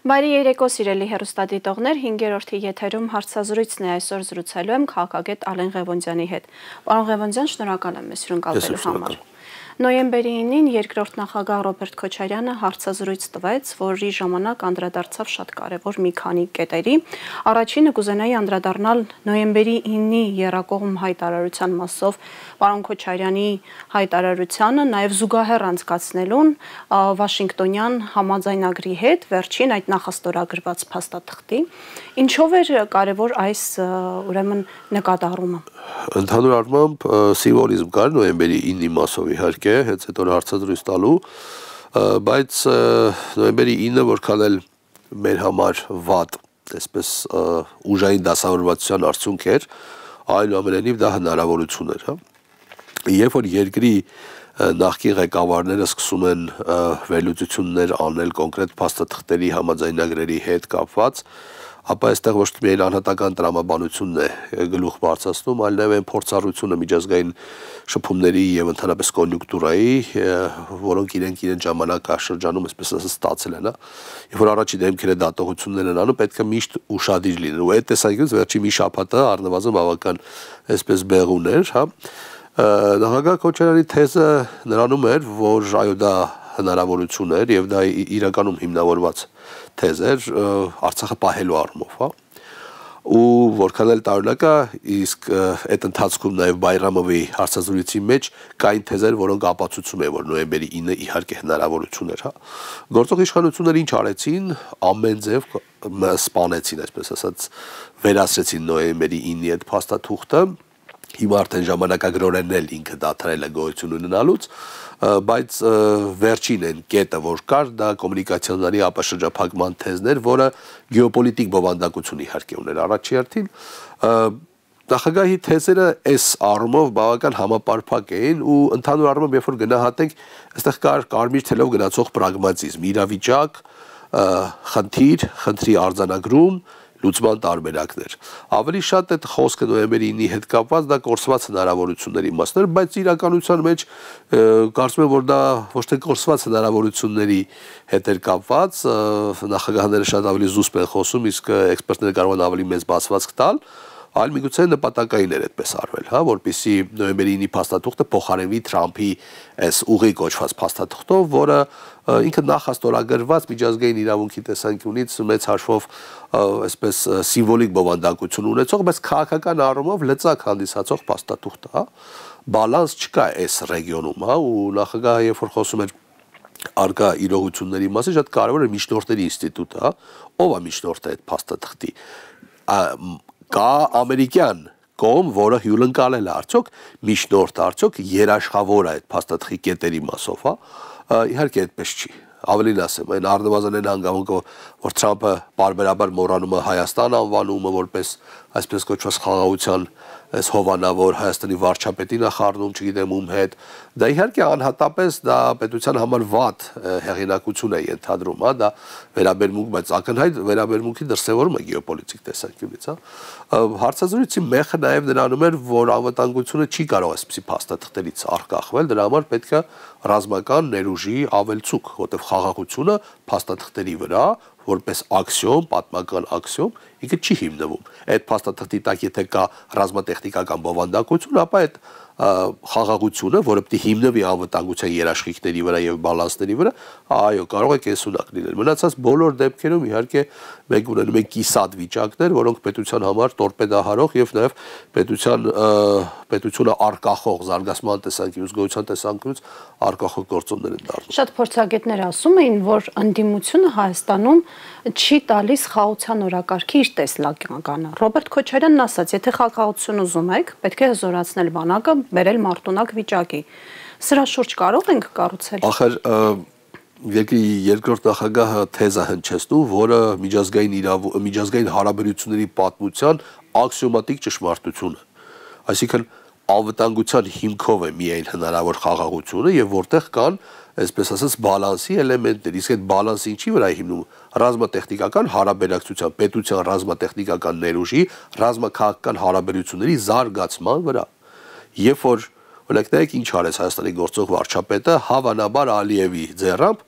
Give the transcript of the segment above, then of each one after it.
Բարի երեկո սիրելի հեռուստադիտողներ, 5-րդ եթերում հարցազրույցն է այսօր զրուցելու եմ քաղաքագետ Ալեն Ղևոնդյանի հետ։ Պարոն Ղևոնդյան, շնորհակալ եմ մեզ հյուրընկալվելու համար։ Նոյեմբերի 9-ին երկրորդ նախագահ Ռոբերտ Քոչարյանը հարցազրույց տվեց, որի ժամանակ անդրադարձավ շատ կարևոր մի քանի կետերի։ Առաջինը կուզենայի անդրադառնալ նոյեմբերի 9-ի եռակողմ հայտարարության մասով պարոն Քոչարյանի հայտարարությանը, նաև զուգահեռ անցկացնելուն Վաշինգտոնյան համաձայնագրի հետ, վերջին այդ նախաստորագրված փաստաթղթի։ Ինչով էր կարևոր այս ուրեմն նկատառումը։ Ընդհանուր առմամբ սիմվոլիզմ կար նոյեմբերի 9-ի մասով իհարկե, հենց հետո հարցազրույց տալու, բայց նոյեմբերի 9-ը որքան էլ մեր համար վատ, այսպես ուժային դասավորվածության արդյունք էր, այնուամենայնիվ դա հնարավորություն էր, հա։ Երբ որ երկրի նախկին ղեկավարները սկսում են վերլուծություններ անել կոնկրետ փաստաթղթերի համաձայնագրերի հետ կապված, ապա այստեղ ոչ միայն անհատական տրամաբանությունն է գլուխ բարձրացնում, այլ նաև այն փորձառությունը միջազգային շփումների եւ ընդհանրապես կոնյունկտուրայի, որոնք իրենք ժամանակաշրջանում այսպես ասած ստացել են, հա։ Երբ որ առաջի դեմքերը դատողություններ են անում, պետք է միշտ ուշադիր լինել։ Ու այդ տեսանկյունից վերջի մի շաբաթը առնվազն բավական այսպես բեղուն էր, հա։ Նախագահ Քոչարյանի թեզը նրանում էր, որ այո դա հնարավորություն էր եւ դա իրականում հիմնավորված թեզ էր Արցախը պահելու առումով, հա։ Ու որքան էլ տարօրինակ է, իսկ այդ ընթացքում նաեւ Բայրամովի հարցազրույցի մեջ կային թեզեր, որոնք ապացուցում են, որ նոյեմբերի 9-ը իհարկե հնարավորություն էր, հա։ Գործող իշխանությունները ինչ արեցին, ամեն ձև սպանեցին, այսպես ասած, վերացրեցին նոյեմբերի 9-ի այդ փաստաթուղթը։ Հիմա արդեն ժամանակագրորեն էլ ինքը դադարել է գոյություն ունենալուց, բայց վերջին այն կետը, որ կար, դա կոմունիկացիաների ապաշրջափակման թեզն էր, որը գեոպոլիտիկ բովանդակություն իհարկե ուներ առաջի հերթին։ Նախագահի թեզերը այս առումով բավական համապարփակ էին ու ընդհանուր առումով երբ որ գնահատենք, այստեղ կար կարմիր թելով գնացող պրագմատիզմ, իրավիճակ, խնդրի արձանագրում, լուծման տարբերակներ։ Ավելի շատ այդ խոսքը նոյեմբերի 9-ի հետ կապված դա կորսված հնարավորությունների մասն էր, բայց իրականության մեջ կարծում եմ, որ դա ոչ թե կորսված հնարավորությունների հետ էր կապված, նախագահները շատ ավելի զուսպ են խոսում, իսկ էքսպերտները կարող են ավելի մեծ բացվածք տալ, այլ միգուցե նպատակային էր այդպես արվել, հա, որպեսզի նոյեմբերի 9-ի փաստաթուղթը փոխարինվի Թրամփի այս ուղի կոչված փաստաթղթով, որը ինքը նախաստորագրված միջազգային իրավունքի տեսանկյունից մեծ հաշվով այսպես սիմվոլիկ բովանդակություն ունեցող, բայց քաղաքական առումով լծակ հանդիսացող փաստաթուղթ է, հա։ Բալանս չկա այս ռեգիոնում, հա, ու նախագահը երբ որ խոսում էր արկա իրողությունների մասին, շատ կարևոր է միջնորդների ինստիտուտը, հա, ով է միջնորդը այդ փաստաթղթի։ Կա ամերիկյան կողմ, որը հյուրընկալել է արդյոք միջնորդ արդյոք երաշխավոր է այդ փաստաթղթի կետերի մասով, հա։ Իհարկե այդպես չի։ Ավելին ասեմ, այն առնվազն այն հանգամանքը, որ Թրամփը պարբերաբար մոռանում է Հայաստան անվանումը որպես այսպես կոչված խաղաղության այս հովանավոր Հայաստանի վարչապետին է խառնում, չգիտեմ ում հետ, դա իհարկե անհատապես դա պետության համար վատ հեղինակություն է ենթադրում, հա, դա վերաբերմունք, բայց ակնհայտ վերաբերմունքի դրսևորում է գեոպոլիտիկ տեսանկյունից, հա։ Հարցազրույցի մեխը նաև նրանում էր, որ անվտանգությունը չի կարող այսպիսի փաստաթղթերից առկախվել, դրա համար պետք է ռազմական ներուժի ավելցուկ, որտեղ խաղաղությունը փաստաթղթերի վրա որպես աքսիոմ, պատմական աքսիոմ, ինքը չի հիմնվում։ Այդ փաստաթղթի տակ եթե կա ռազմատեխնիկական բովանդակություն, ապա այդ խաղաղությունը, որը պետք է հիմնվի անվտանգության երաշխիքների վրա եւ բալանսների վրա, այո, կարող է կեսունակ լինել։ Մնացած բոլոր դեպքերում իհարկե մենք ունենում ենք կիսատ վիճակներ, որոնք պետության համար տորպեդահարող եւ նաեւ պետությունը արկախող զարգացման տեսանկյունից, գոյության տեսանկյունից արկախող գործոններ են դառնում։ Շատ փորձագետներ ասում էին, որ ընդդիմությունը Հայաստանում չի տալիս խաղաղության օրակարգի իր տեսլականը։ Ռոբերտ Քոչարյանն ասաց, եթե խաղաղություն ուզում եք, պետք է հզորացնել բանակը, բերել մարտունակ վիճակի։ Սրա շուրջ կարող ենք կառուցել։ Ախր երկրի երկրորդ նախագահը թեզա հնչեցնում, որը միջազգային հարաբերությունների պատմության աքսիոմատիկ ճշմարտություն է։ Այսինքն անվտանգության հիմքով է միայն հնարավոր խաղաղությունը եւ որտեղ կան, այսպես ասած, բալանսի էլեմենտներ, իսկ այդ բալանսը ինչի վրա է հիմնում, ռազմատեխնիկական հարաբերակցության, պետության ռազմատեխնիկական ներուժի, ռազմաքաղաքական հարաբերությունների զարգացման վրա։ Երբ որ օրինակ նայեք ինչ արեց Հայաստանի գործող վարչապետը հավանաբար Ալիևի ձեռամբ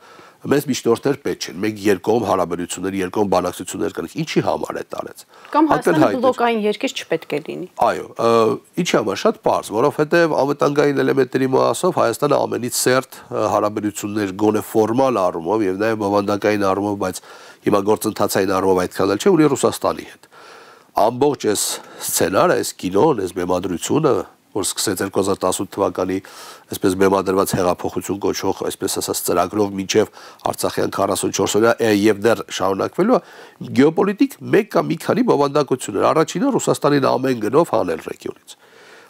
մեզ միջնորդներ պետք չեն։ Մենք երկկողմ հարաբերություններ, երկկողմ բանակցություններ կանենք։ Ինչի համար է տարեց։ Կամ Հայաստանը բլոկային երկիր չպետք է լինի։ Այո, ինչի համար շատ պարզ, որովհետև անվտանգային էլեմենտների մասով Հայաստանը ամենից սերտ հարաբերություններ գոնե ֆորմալ առումով եւ նաեւ բովանդակային առումով, բայց հիմա գործընթացային առումով այդքան էլ չէ, ունի Ռուսաստանի հետ։ Ամբողջ այս սցենարը, այս կինոն, այս բեմադրությունը, որ սկսեց 2018 թվականի այսպես բեմադրված հեղափոխություն կոչվող, այսպես ասած ծրագրով մինչև Արցախյան 44-օրյա եւ դեռ շարունակվելու գեոպոլիտիկ մեկ կամ մի քանի բովանդակություններ։ Առաջինը Ռուսաստանին ամեն գնով հանել ռեգիոնից։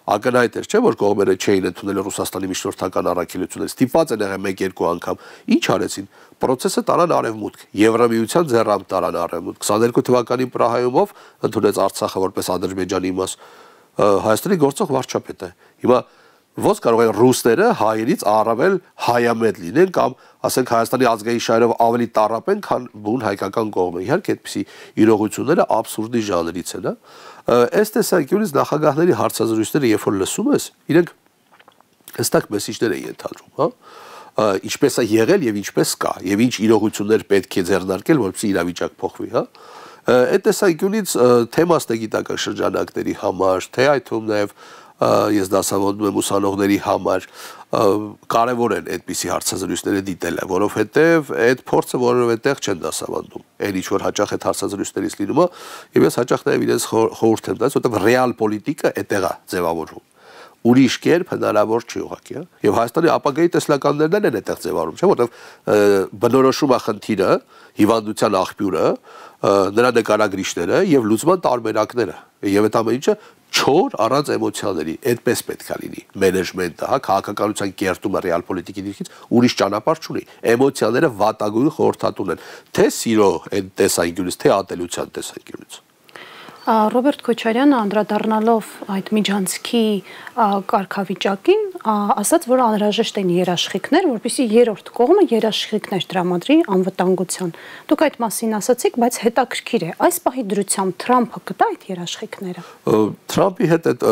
Ակնհայտ էր, չէ՞, որ կողմերը չէին ընդունել Ռուսաստանի միջնորդական առաքելությունները, ստիպված են եղել 1-2 անգամ։ Ինչ արեցին։ Պրոցեսը տարան արևմուտք, Եվրամիության ձեռամբ տարան արևմուտք։ 22 թվականի Պրահայումով ընդունեց Արցախը որպես Ադրբեջանի մաս։ Հայաստանի գործող վարչապետ է։ Հիմա ոնց կարող են ռուսները հայերից առավել հայամետ լինեն կամ ասենք Հայաստանի ազգային շահերով ավելի տառապեն, քան բուն հայկական կողմը։ Իհարկե, այդպիսի իրողությունները աբսուրդի ժանրից են, հա։ Այս տեսանկյունից նախագահների հարցազրույցները, երբ որ լսում ես, իրենք հստակ մեսիջներ են ենթադրում, հա։ Ինչպես է եղել եւ ինչպես կա, եւ ինչ իրողություններ պետք է ձեռնարկել, որպեսզի իրավիճակ փոխվի, հա։ Այդ տեսանկյունից թե մասնագիտական շրջանակների համար, թե այդ թվում նաեւ ես դասավանդում եմ ուսանողների համար կարևոր են այդպիսի հարցազրույցները դիտելը, որովհետև այդ փորձը որևէ տեղ չեն դասավանդում։ Այն ինչ որ հաճախ այդ հարցազրույցներից լինում է, եւ ես հաճախ նաեւ իրենց խորհուրդ եմ տալիս, որովհետև ռեալ պոլիտիկը այդտեղ է ձևավորվում։ Ուրիշ կերպ հնարավոր չի ուղղակի, հա։ Եվ Հայաստանի ապագայի տեսլականներն են այդտեղ ձևավորում, չէ՞, որովհետև բնորոշում է խնդիրը, հիվանդության աղբյուրը, նրա նկարագրիչները եւ լուծման տարբերակները։ Եվ այդ ամեն ինչը չոր առանց էմոցիաների, այդպես պետք է լինի մենեջմենտը, հա, քաղաքականության կերտումը ռեալ պոլիտիկի դիրքից ուրիշ ճանապարհ չունի։ Էմոցիաները վատագույն խորհրդատուն են, թե սիրո այդ տեսանկյունից, թե ատելության տեսանկյունից։ Ռոբերտ Քոչարյանը անդրադառնալով այդ միջանցքի կարգավիճակին ասաց, որ անհրաժեշտ են երաշխիքներ, որպեսզի երրորդ կողմը երաշխիքներ տրամադրի անվտանգության։ Դուք այդ մասին ասացիք, բայց հետաքրքիր է, այս պահի դրությամբ Թրամփը կտա այդ երաշխիքները։ Թրամփի հետ այդ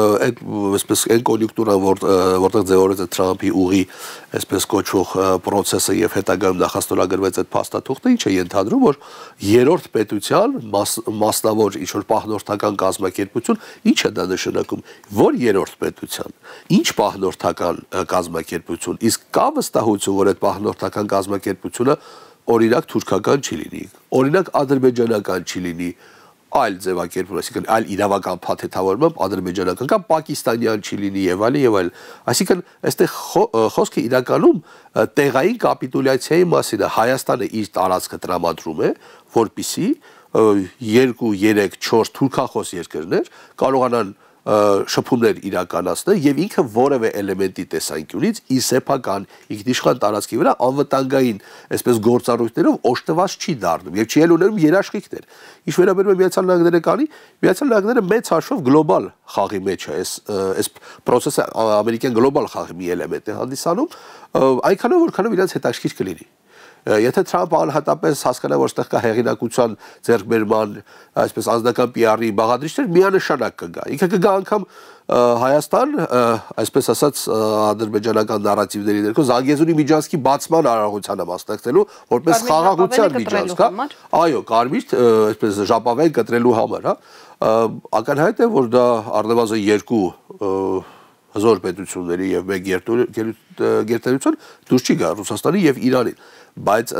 այսպես այն կոնյունկտուրան, որտեղ ձևավորեց Թրամփի ուղի այսպես կոչվող process-ը եւ հետագայում նախաստորագրվեց այդ փաստաթուղթը, ինչ է ենթադրում, որ երրորդ պետության մասնավոր ինչ որ պահնորդական կազմակերպություն, ինչ է դա նշանակում, որ երրորդ պետության, ինչ պահնորդական կազմակերպություն, իսկ կա վստահություն, որ այդ պահնորդական կազմակերպությունը օրինակ թուրքական չի լինի, օրինակ ադրբեջանական չի լինի, այլ ձևակերպում, այսինքն այլ իրավական փաթեթավորմամբ ադրբեջանական կամ պակիստանյան չի լինի եւ այլ եւ այլ։ Այսինքն այստեղ խոսքը իրականում տեղային կապիտուլյացիայի մասին է։ Հայաստանը իր տարածքը տրամադրում է, որպիսի 2, 3, 4 թուրքախոս երկրներ կարողանան շփումներ իրականացնել եւ ինքը որևէ էլեմենտի տեսանկյունից իսեփական ինքնիշխան տարածքի վրա անվտանգային այսպես գործառույթներով օժտված չի դառնում եւ չի ելուներում երաշխիքներ։ Ինչ վերաբերում է Միացյալ Նահանգների կանի, Միացյալ Նահանգները մեծ հաշվով գլոբալ խաղի մեջ է, այս process-ը ամերիկյան գլոբալ խաղի մի էլեմենտ է հանդիսանում, այնքանով որքանով իրենց հետաքրքիր կլինի։ Եթե Թրամփը անհատապես հասկանա, որ այստեղ կա հեղինակության ձեռքբերման, այսպես անձնական PR-ի բաղադրիչներ, միանշանակ կգա։ Ինքը կգա անգամ Հայաստան, այսպես ասած ադրբեջանական նարատիվների ներքո Զանգեզուրի միջանցքի բացման արարողությանը մասնակցելու, որպես խաղաղության միջանցք, հա։ Այո, կարմիր, այսպես ժապավեն կտրելու համար, հա։ Ակնհայտ է, որ դա առնվազն 2 հզոր պետությունների եւ մեկ գերտերություն դուրս չի գա Ռուսաստանի եւ Իրանին, բայց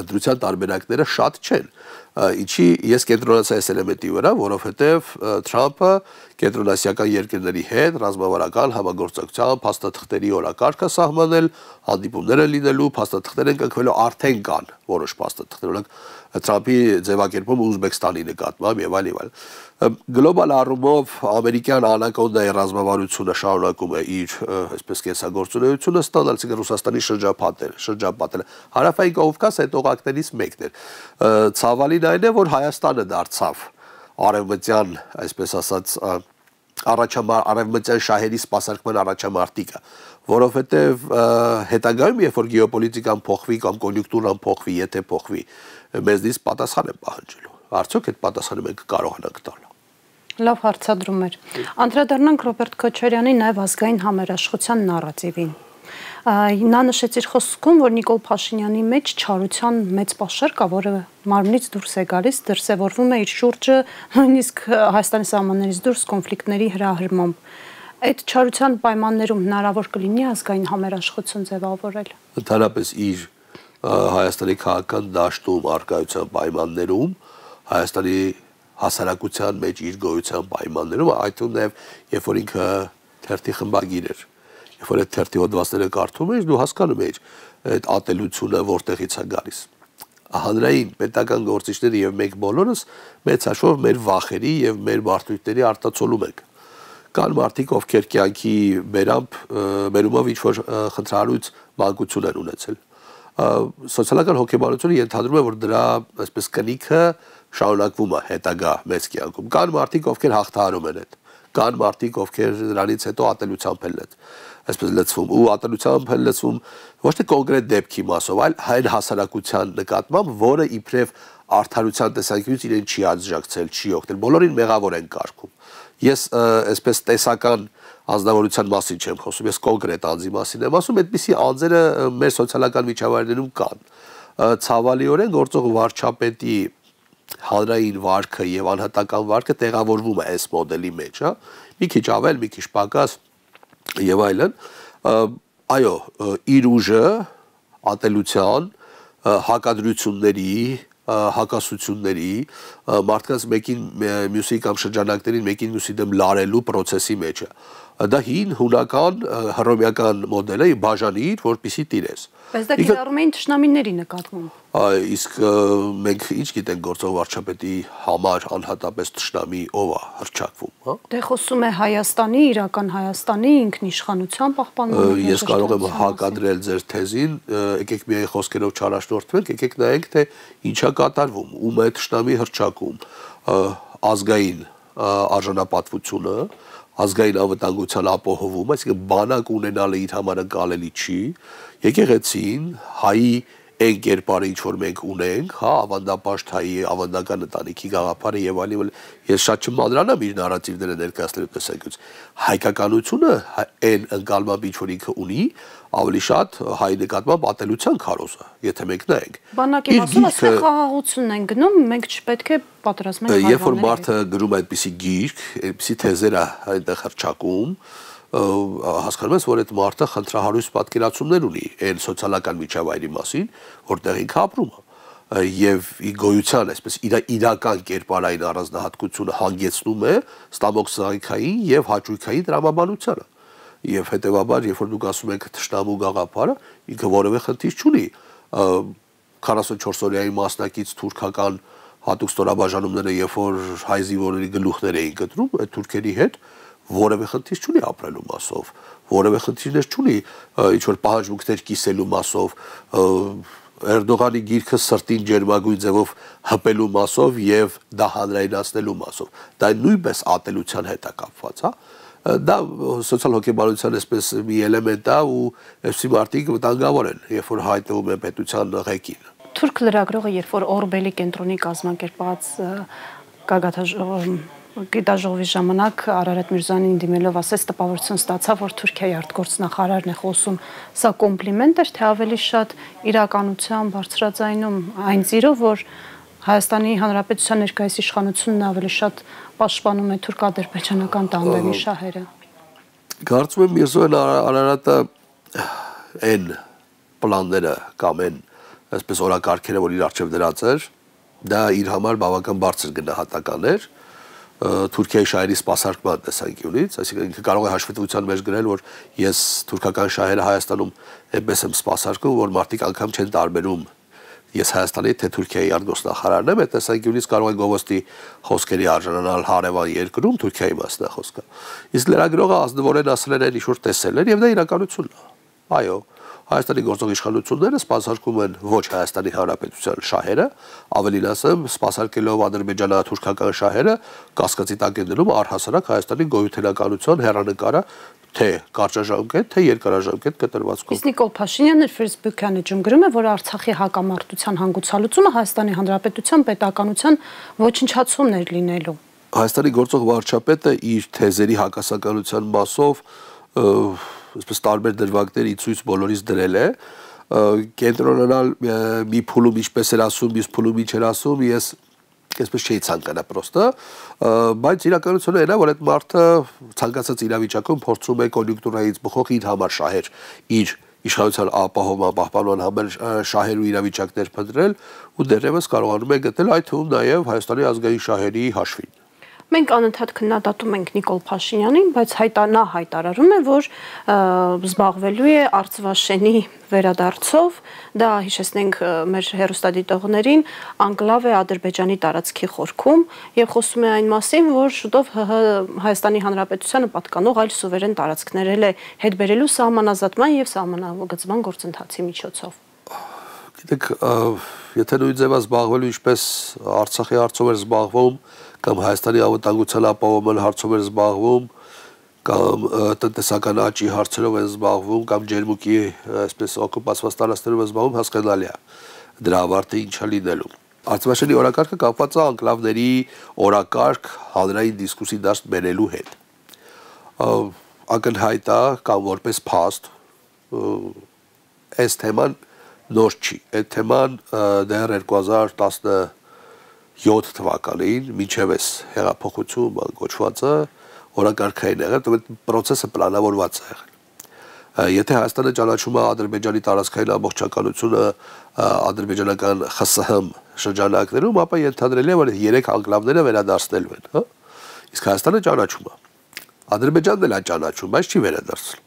ընտրության տարբերակները շատ չեն։ Ինչի ես կենտրոնացա այս էլեմենտի վրա, որովհետև Թրամփը կենտրոնասիական երկրների հետ ռազմավարական համագործակցության փաստաթղթերի օրակարգը սահմանել, հանդիպումներ են լինելու, փաստաթղթեր են կնքվելու, արդեն կան որոշ փաստաթղթեր, օրինակ Թրամփի ձևակերպում Ուզբեկստանի նկատմամբ եւ այլ եւ այլ։ Գլոբալ առումով ամերիկյան անակոնդայի ռազմավարությունը շարունակում է իր այսպես կենսագործունեությունը ստանալ, ցիկը Ռուսաստանի շրջապատել։ Հարավային Կովկաս այդ օղակներից մեկն էր։ Ցավալին այն է, որ Հայաստանը դարձավ արևմտյան, այսպես ասած, արևմտյան շահերի սպասարկման առաջամարտիկը, որովհետև հետագայում, երբ որ գեոպոլիտիկան փոխվի կամ կոնյունկտուրան փոխվի, եթե փոխվի, մեզնից պատասխան են պահանջելու։ Արդյոք այդ պատասխանը մենք կարողանանք տալ։ Լավ հարցադրում էր։ Անդրադառնանք Ռոբերտ Քոչարյանի նաև ազգային համերաշխության նարատիվին։ Նա նշեց իր խոսքում, որ Նիկոլ Փաշինյանի մեջ չարության մեծ պաշար կա, որը մարմնից դուրս է գալիս, դրսևորվում է իր շուրջը նույնիսկ Հայաստանի սահմաններից դուրս կոնֆլիկտների հրահրմամբ։ Այդ չարության պայմաններում հնարավոր կլինի ազգային համերաշխություն ձևավորել։ Ընդհանրապես իր Հայաստանի քաղաքական դաշտում արկայության պայմաններում, Հայաստանի հասարակության մեջ իր գոյության պայմաններում, այդ ու նաև երբ որ ինքը թերթի խմբագիր էր, երբ որ այդ թերթի հոդվածները կարդում էր, դու հասկանում ես այդ ատելությունը որտեղից է գալիս։ Հանրային պետական գործիչները եւ մենք բոլորս մեծ հաշվով մեր վախերի եւ մեր բարդությունների արտացոլում ենք։ Կան մարդիկ, ովքեր կյանքի բերումով ինչ-որ խնդրահարույց մանկություն են ունեցել։ Սոցիալական հոգեբանությունը ենթադրում է, որ դրա այսպես կնիքը շարունակվում է հետագա մեծ կյանքում։ Կան մարդիկ, ովքեր հաղթահարում են այդ։ Կան մարդիկ, ովքեր դրանից հետո ատելությամբ են այսպես լցվում, ու ատելությամբ են լցվում ոչ թե կոնկրետ դեպքի մասով, այլ հայ հասարակության նկատմամբ, որը իբրև արդարության տեսանկյունից իրեն չի աջակցել, չի օգնել, բոլորին մեղավոր են կարգում։ Ես այսպես տեսական անձնավորության մասին չեմ խոսում, ես կոնկրետ անձի մասին եմ ասում, այդպիսի անձերը մեր սոցիալական միջավայրերում կան։ Ցավալիորեն գործող վարչապետի հանրային վարքը եւ անհատական վարքը տեղավորվում է այս մոդելի մեջ, հա։ Մի քիչ ավել, մի քիչ պակաս եւ այլն։ Այո, իր ուժը ատելության, հակադրությունների, հակասությունների, մարդկանց մեկին մյուսի կամ շրջանակներին մեկին մյուսի դեմ լարելու process-ի մեջ է։ Դա հին հունական հռոմեական մոդել է, բաժանիր, որպեսզի տիրես։ Բայց դա կիրառում էին թշնամիների նկատմամբ։ Իսկ մենք ինչ գիտենք գործող վարչապետի համար անհատապես թշնամի ով է հռչակվում, հա։ Դե խոսում է Հայաստանի, իրական Հայաստանի ինքնիշխանության պահպանումը։ Ես կարող եմ հակադրել ձեր թեզին, եկեք միայն խոսքերով չարաշնորթվենք, եկեք նայենք, թե ինչա կատարվում, ում է թշնամի հռչակում, ազգային արժանապատվությունը, ազգային անվտանգության ապահովում, այսինքն բանակ ունենալը իր համար ընկալելի չի, եկեղեցին, հայի այն կերպարը, ինչ որ մենք ունենք, հա, ավանդապաշտ հայի, ավանդական ընտանիքի գաղափարը եւ այլն, ես շատ չմանրանամ իր նարատիվները ներկայացնելու տեսանկյունից։ Հայկականությունը այն ընկալմամբ ինչ որ ինքը ունի, ավելի շատ հայ նկատմամբ ատելության քարոզ է, եթե մենք նայենք։ Բանակի մասով ասել խաղաղությունն են գնում, մենք չպետք է պատրաստենք հարևանների։ Երբ որ մարդը գրում է այդպիսի գիրք, այդպիսի թեզեր է այնտեղ հռչակում, հասկանում ես, որ այդ մարդը խնդրահարույց պատկերացումներ ունի այն սոցիալական միջավայրի մասին, որտեղ ինքը ապրում է, եւ ի գոյության, այսպես իրական կերպարային առանձնահատկությունը հանգեցնում է ստամոքսային եւ հաճույքային տրամաբանությանը։ Եվ հետեւաբար, երբ որ դուք ասում եք թշնամու գաղափարը, ինքը որևէ խնդիր չունի 44 օրյայի մասնակից թուրքական հատուկ ստորաբաժանումները, երբ որ հայ զինվորների գլուխներ էին կտրում, այդ թուրքերի հետ որևէ խնդիր չունի ապրելու մասով, որևէ խնդիրներ չունի ինչ որ պահանջմունքներ կիսելու մասով, Էրդողանի գիրքը սրտին ջերմագույն ձևով հպելու մասով եւ դա հանրայնացնելու մասով։ Դա նույնպես ատելության հետ է կապված, հա։ Դա սոցիալ հոգեբանության այսպես մի էլեմենտ է ու այսպիսի մարդիկ վտանգավոր են, երբ որ հայտնվում են պետության ղեկին։ Թուրք լրագրողը, երբ որ Օրբելի կենտրոնի կազմակերպած գիտաժողովի ժամանակ Արարատ Միրզոյանին դիմելով ասեց, տպավորություն ստացավ, որ Թուրքիայի արտգործնախարարն է խոսում։ Սա կոմպլիմենտ էր, թե ավելի շատ իրականության բարձրաձայնում այն ծիրով, որ Հայաստանի Հանրապետության ներկայիս իշխանությունն ավելի շատ պաշտպանում է թուրք-ադրբեջանական տանդեմի շահերը։ Կարծում եմ Միրզոյան Արարատը այն պլանները կամ այն այսպես օրակարգերը, որ իր առջև դրած էր, դա իր համար բավական բարձր գնահատական էր Թուրքիայի շահերի սպասարկման տեսանկյունից, այսինքն ինքը կարող է հաշվետվության մեջ գրել, որ ես թուրքական շահերը Հայաստանում այնպես եմ սպասարկում, որ մարդիկ անգամ չեն տարբերում ես Հայաստանի թե Թուրքիայի արտգործնախարարն եմ, այդ տեսանկյունից կարող է գովոստի խոսքերի արժանանալ հարևան երկրում Թուրքիայի մասն է խոսքը։ Իսկ լրագրողը ազնվորեն ասել էր ինչ որ տեսել էր եւ դա իրականությունն է։ Այո, Հայաստանի գործող իշխանությունները սպասարկում են ոչ Հայաստանի Հանրապետության շահերը, ավելին ասեմ, սպասարկելով ադրբեջանա-թուրքական շահերը, կասկածի տակ են դնում առհասարակ Հայաստանի գոյութենականության հեռանկարը թե կարճաժամկետ, թե երկարաժամկետ կտրվածքով։ Իսկ Նիկոլ Փաշինյանն իր Facebook-յան էջում գրում է, որ Արցախի հակամարտության հանգուցալուծումը Հայաստանի Հանրապետության պետականության ոչնչացումն էր լինելու։ Հայաստանի գործող վարչապետը իր թեզերի հակասականության մասով այսպես տարբեր դրվագներ ի ցույց բոլորից դրել է, կենտրոնանալ մի փուլում ինչպես էր ասում, մյուս փուլում ինչ էր ասում, ես այսպես չէի ցանկանա պրոստը, բայց իրականությունը այն է, որ այդ մարդը ցանկացած իրավիճակում փորձում է կոնյունկտուրայից բխող իր համար շահեր, իր իշխանության ապահովման, պահպանման համար շահեր ու իրավիճակներ փնտրել ու դեռևս կարողանում է գտնել այդ թվում նաև Հայաստանի ազգային շահերի հաշվին։ Մենք անընդհատ քննադատում ենք Նիկոլ Փաշինյանին, բայց նա հայտարարում է, որ զբաղվելու է Արցվաշենի վերադարձով, դա հիշեցնենք մեր հեռուստադիտողներին, անկլավ է Ադրբեջանի տարածքի խորքում եւ խոսում է այն մասին, որ շուտով Հայաստանի Հանրապետությանը պատկանող այլ սուվերեն տարածքներ էլ է հետ բերելու սահմանազատման եւ սահմանագծման գործընթացի միջոցով։ Գիտեք, եթե նույն ձևա զբաղվելու ինչպես Արցախի հարցով էր զբաղվում, կամ Հայաստանի անվտանգության ապահովման հարցով էր զբաղվում, կամ տնտեսական աճի հարցերով են զբաղվում, կամ ջերմուկի այսպես օկուպացված տարածքներով են զբաղվում, հասկանալի է դրա ավարտը ինչա լինելու։ Արցվաշենի օրակարգը կապված է անկլավների օրակարգ հանրային դիսկուսի դաշտ բերելու հետ։ Ակնհայտ է կամ որպես փաստ այս թեման նոր չի։ Այդ թեման դեռ 2017 թվականին մինչև այս հեղափոխություն գոչվածը օրակարգային եղել, այդ process-ը պլանավորված է եղել։ Եթե Հայաստանը ճանաչում է Ադրբեջանի տարածքային ամբողջականությունը ադրբեջանական ԽՍՀՄ շրջանակներում, ապա ենթադրելի է, որ 3 անկլավները վերադարձնելու են, հա։ Իսկ Հայաստանը ճանաչում է։ Ադրբեջանն էլ է ճանաչում, բայց չի վերադարձել։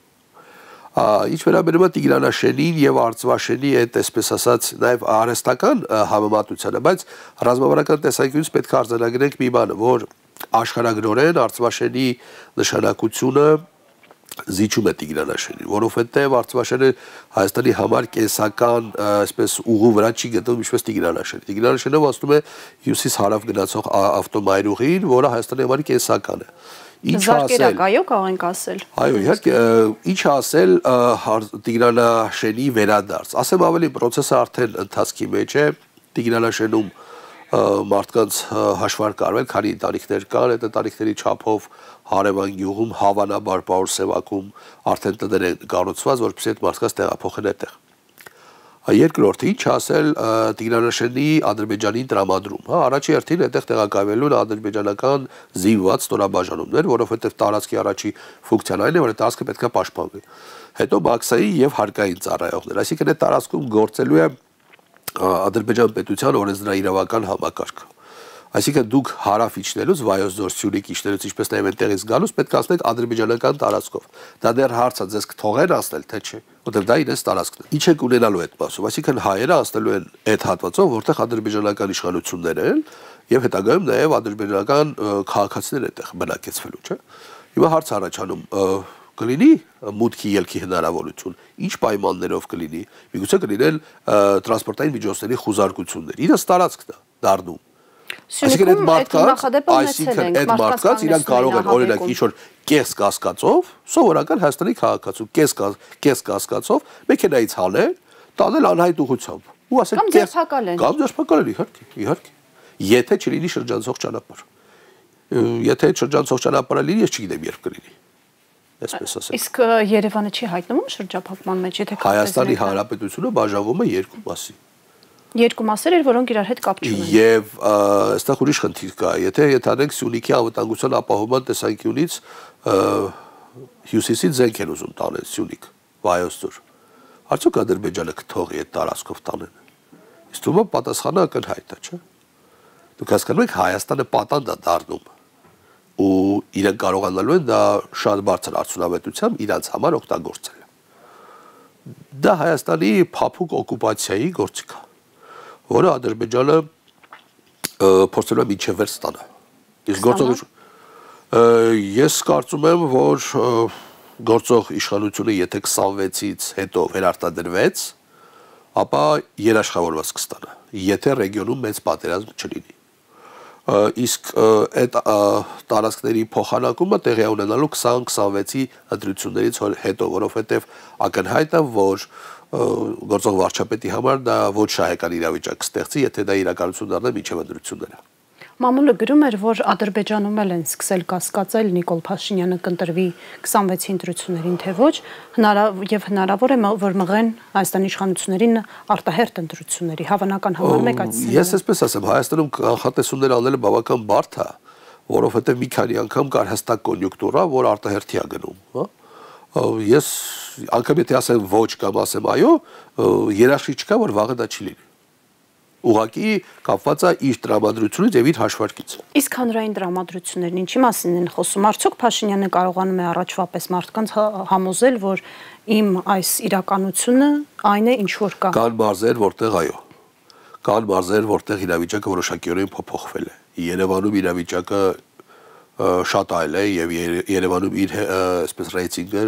Ինչ վերաբերում է Տիգրանաշենին եւ Արցվաշենի այդ այսպես ասած նաեւ արհեստական համեմատությանը, բայց ռազմավարական տեսանկյունից պետք է արձանագրենք մի բան, որ աշխարհագրորեն Արցվաշենի նշանակությունը զիջում է Տիգրանաշենին, որովհետեւ Արցվաշենը Հայաստանի համար կենսական այսպես ուղու վրա չի գտնվում ինչպես Տիգրանաշենը։ Տիգրանաշենը ոստում է հյուսիս-հարավ գնացող ավտոմայրուղին, որը Հայաստանի համար կենսական է։ Զարկերակայո կարող ենք ասել։ Այո, իհարկե, ինչ ասել Տիգրանաշենի վերադարձ։ Ասեմ ավելի, process-ը արդեն ընթացքի մեջ է։ Տիգրանաշենում մարդկանց հաշվարկ արվել, քանի ընտանիքներ կան, այդ ընտանիքների չափով հարևան գյուղում հավանաբար Պաուլ Սևակում արդեն տներ են կառուցված, որպեսզի այդ մարդկանց տեղափոխեն այդտեղ։ Երկրորդը ինչ ասել Տիգրանաշենի Ադրբեջանին տրամադրում, հա, առաջի հերթին այդտեղ տեղակայվելու են ադրբեջանական զինված ստորաբաժանումներ, որովհետև տարածքի առաջի ֆունկցիան այն է, որ այդ տարածքը պետք է պաշտպանվի։ Հետո Բաքսայի եւ հարկային ծառայողներ, այսինքն այդ տարածքում գործելու է Ադրբեջան պետության օրենսդրաիրավական համակարգը։ Այսինքն դուք հարավ իջնելուց Վայոց ձոր Սյունիք իջնելուց ինչպես նաև այնտեղից գալուց պետք է ասնեք ադրբեջանական տարածքով։ Դա դեռ հարց է, ձեզ կթողեն ասնել թե չէ, որտեղ դա իրենց տարածքն է։ Ինչ եք ունենալու այդ մասով, այսինքն հայերը ասնելու են այդ հատվածով, որտեղ ադրբեջանական իշխանություններ են եւ հետագայում նաև ադրբեջանական քաղաքացիներ այդտեղ բնակեցվելու, չէ։ Հիմա հարց առաջանում կլինի մուտքի ելքի հնարավորություն, ինչ պայմաններով կլինի։ Միգուցե կլինեն տրանսպորտային միջոցների խուզարկություններ։ Իրենց տարածքն է դառնում։ Այսինքն այդ մարդկանց իրանք կարող են օրինակ ինչ-որ կես կասկածով, սովորական Հայաստանի քաղաքացու կես կասկածով մեքենայից հանել, տանել անհայտ ուղղությամբ։ Ու ասել կամ ձերբակալել, իհարկե։ Եթե չլինի շրջանցող ճանապարհ։ Եթե այդ շրջանցող ճանապարհը լինի, ես չգիտեմ երբ կլինի։ Այսպես ասեմ։ Իսկ Երևանը չի հայտնվում շրջափակման մեջ, եթե Հայաստանի Հանրապետությունը բաժանվում է երկու մասի։ Երկու մասեր էր, որոնք իրար հետ կապ չունեն։ Եվ այստեղ ուրիշ խնդիր կա, եթե ենթադրենք Սյունիքի անվտանգության ապահովման տեսանկյունից հյուսիսից զենք են ուզում տանել Սյունիք, Վայոց ձոր, արդյոք Ադրբեջանը կթողի այդ տարածքով տանեն։ Իսկ դու պատասխանը ակնհայտ է, չէ՞։ Դուք հասկանում եք, Հայաստանը պատանդ է դառնում ու իրենք կարողանալու են դա շատ բարձր արդյունավետությամբ իրանց համար օգտագործել։ Դա Հայաստանի փափուկ օկուպացիայի գործիք է, որը Ադրբեջանը փորձել է մինչև վերջ ստանալ։ Իսկ ես կարծում եմ, որ գործող իշխանությունը եթե 26-ից հետո վերարտադրվեց, ապա երաշխավորված կստանա, եթե ռեգիոնում մեծ պատերազմ չլինի։ Իսկ այդ տարածքների փոխանակումը տեղի ունենալու 2026-ի ընտրություններից հետո, որովհետև ակնհայտ է, որ գործող վարչապետի համար դա ոչ շահեկան իրավիճակ կստեղծի, եթե դա իրականություն դառնա մինչև ընտրությունները։ Մամուլը գրում էր, որ Ադրբեջանում են սկսել կասկածել Նիկոլ Փաշինյանը կընտրվի 26-ի ընտրություններին, թե ոչ, եւ հնարավոր է, որ մղեն Հայաստանի իշխանություններին արտահերթ ընտրությունների, հավանական համարում եք այդ սցենարը։ Ես այսպես ասեմ, Հայաստանում կանխատեսումներ անելը բավական բարդ է, որովհետեւ մի քանի անգամ կար հստակ կոնյունկտուրա, որ արտահերթի է գնում, հա։ Ես անգամ եթե ասեմ ոչ կամ ասեմ այո, երաշխիք չկա, որ վաղը դա չի լինի։ Ուղղակի կապված է իր տրամադրությունից եւ իր հաշվարկից։ Իսկ հանրային տրամադրություններն ինչի մասին են խոսում։ Արդյոք Փաշինյանը կարողանում է առաջվա պես մարդկանց համոզել, որ իմ այս իրականությունը այն է, ինչ որ կա։ Կան մարզեր, որտեղ այո։ Կան մարզեր, որտեղ իրավիճակը որոշակիորեն փոփոխվել է։ Երևանում իրավիճակը շատ այլ է եւ Երևանում իր այսպես ռեյտինգը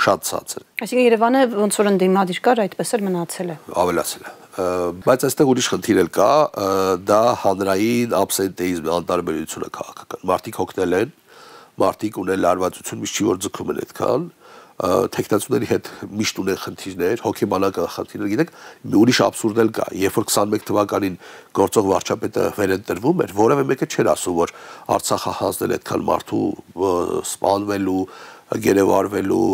շատ ցածր է։ Այսինքն Երևանը ոնց որ ընդդիմադիր կար, այդպես էլ մնացել է։ Ավելացել է։ Բայց այստեղ ուրիշ խնդիր էլ կա, դա հանրային աբսենտեիզմի անտարբերությունը քաղաքական։ Մարդիկ հոգնել են, մարդիկ ունեն լարվածություն, միշտ չի որ ձգում են այդքան, տեխնացուների հետ միշտ ունեն խնդիրներ, հոգեբանական խնդիրներ, գիտեք, մի ուրիշ աբսուրդ էլ կա, երբ որ 21 թվականին գործող վարչապետը վերընտրվում էր, որևէ մեկը չէր ասում, որ Արցախը հանձնել այդքան մարդու սպանվելու, գերեվարվելու,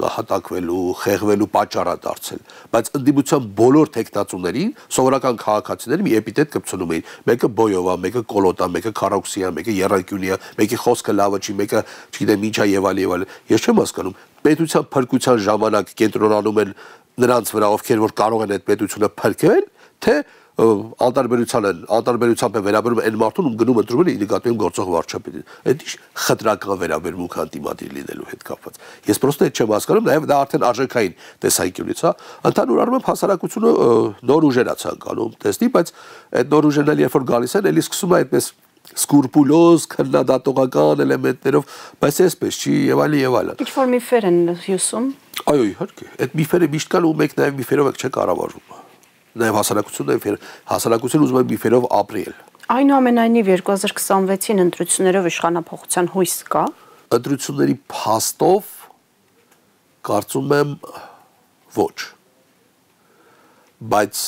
նահատակվելու, խեղվելու պատճառ է դարձել, բայց ընդդիմության բոլոր տեխնացուներին, սովորական քաղաքացիներին մի էպիթետ կպցնում էին, մեկը Բոյովա, մեկը Կոլոտա, մեկը Քարոքսիա, մեկը Եռանկյունիա, մեկի խոսքը լավը չի, մեկը չգիտեմ ինչա եւ այլ։ Ես չեմ հասկանում, պետության փրկության ժամանակ կենտրոնանում են նրանց վրա, ովքեր որ կարող են այդ պետությունը փրկել, թե անտարբերությամբ է վերաբերում այն մարդուն, ում գնում ընտրում են նկատի գործող վարչապետին։ Այդ ինչ խտրական վերաբերմունք անտիմադիր լինելու հետ կապված։ Ես պրոստը այդ չեմ հասկանում, նաև դա արդեն արժեքային տեսանկյունից, հա։ Ընդհանուր առմամբ հասարակությունը նոր ուժեր է ցանկանում տեսնի, բայց այդ նոր ուժերն էլ երբ որ գալիս են, էլի սկսում է այդպես սկուրպուլոզ, քննադատողական էլեմենտներով, բայց այսպես չի եւ այլն։ Ինչ որ միֆեր են հյուսում։ Այո, իհարկե։ Այդ միֆերը միշտ կան ու մեկ նաև միֆերով եք չկառավարվում։ Նաև հասարակությունը ուզում է միֆերով ապրել։ Այնուամենայնիվ 2026-ին ընտրություններով իշխանափոխության հույս կա։ Ընտրությունների փաստով կարծում եմ ոչ։ Բայց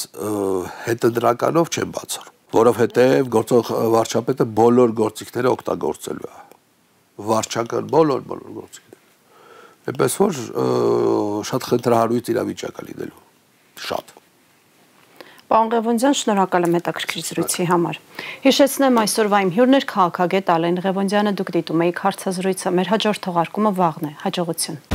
հետընտրականով չեմ բացառում, որովհետև գործող վարչապետը բոլոր գործիքները օգտագործելու է։ Վարչական բոլոր գործիքները։ Էպես որ շատ խնդրահարույց իրավիճակ է լինելու։ Շատ։ Պարոն Ղևոնդյան, շնորհակալ եմ հետաքրքիր զրույցի համար։ Հիշեցնեմ այսօրվա իմ հյուրն էր քաղաքագետ Ալեն Ղևոնդյանը, դուք դիտում եք հարցազրույցը, մեր հաջորդ թողարկումը վաղն է, հաջողություն։